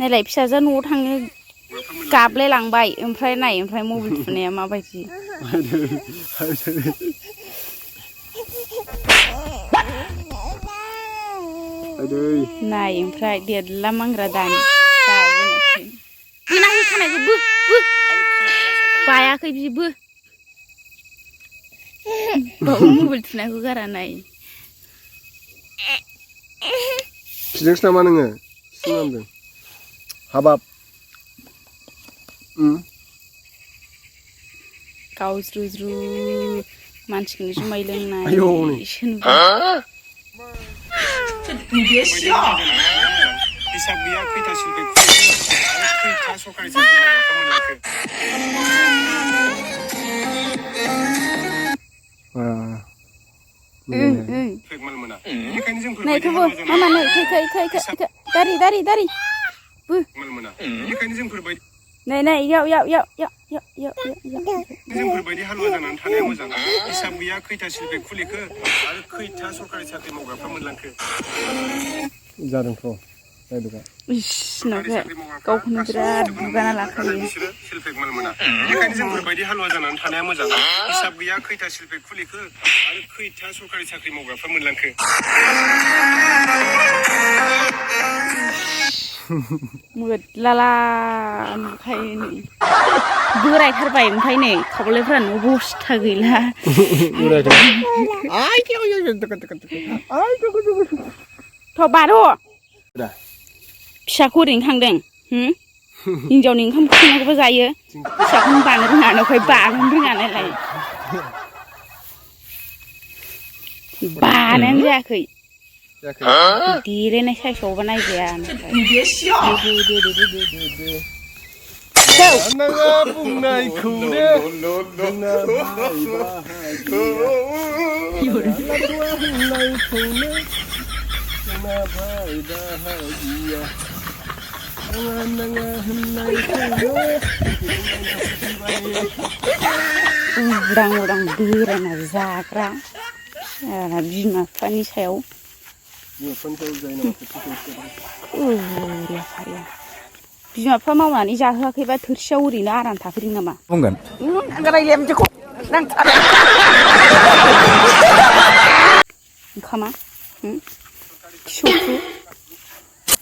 नायलाय फिसाजोआ न'आव थांनो गाबलाय लांबाय ओमफ्राय नाय ओमफ्राय मबाइल थुनाया माबायदि नाय ओमफ्राय देरला मांग्रा दानि नाय खानायखौ बो बायाखै बिबो मबाइल थुनायखौ गारा नाय खिदोंसो नामा नोङो सिनांदों हाबाब गावज्रुज्रु मानसिखौनो जुमाय लोंनाय हिसाब गैया खैथा सिलफे खैथा सरकारि साख्रि मावग्राफ्रा मोनलांखो फेगमाल मोना बेनिखायनो जोंफोर नायखौबो मामा नै दारि बो मोना बेनिखायनो जोंफोर बायदि नै याव जोंफोर बायदि हालुवा जानानै थानाया मोजां हिसाब गैया खैथा सिलफे खुलिखो आरो खैथा सरकारि साख्रि मावग्राफ्रा मोनलांखो जादोंथ' गावखौनो बिराद दुगाना लाखायो बिसोरो सिलफेगमाल मोना बेनिखायनो जोंफोर बायदि हालुवा जानानै थानाया मोजां हिसाब गैया खैथा सिलफे खुलिखो आरो खैथा सरकारि साख्रि मावग्राफ्रा मोनलांखो मोदलाला ओमफ्राय नै बोरायथारबाय ओमफ्राय नै खावलायफ्रानो अबस्था गैला थ' बार' फिसाखौ ओरैनो थांदों हिनजावनि ओंखाम संनांगौबो जायो फिसाखौनो बानो रोङा न'खाय बानो रोङा नालाय बानायानो जायाखै देलायनाय साइसआवबा नायजाया उदां बेरायना जाग्रा बिमा बिफानि सायाव बिमा बिफा मावनानै जाहोआखैबा थोरसियाव ओरैनो आराम थाफैदों नामा बुंगोन ओंखामा फिसौखौ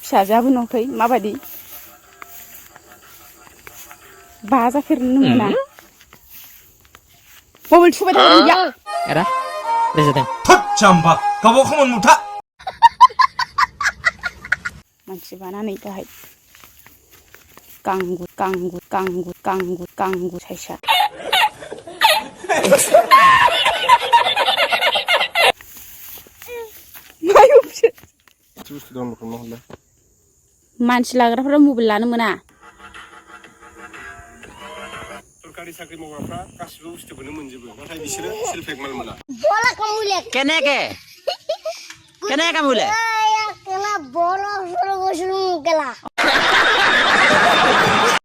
फिसाजोआबो नुवाखै माबायदि बाजाफेरनो मोना मबाइल थुबाय थागोन Era? Desde जाम्बा गावबा खोमोन मुथा मानसि बानानै गाहाय गांगु साइसा मानसि लाग्राफोरा मबाइल लानो मोना सरकारि साख्रि मावग्राफ्रा गासिबो बुस्थुखौनो मोनजोबो नाथाय बिसोरो सिलफेगमाल मोना Kene kamu le? Kena bolos terus muka lah.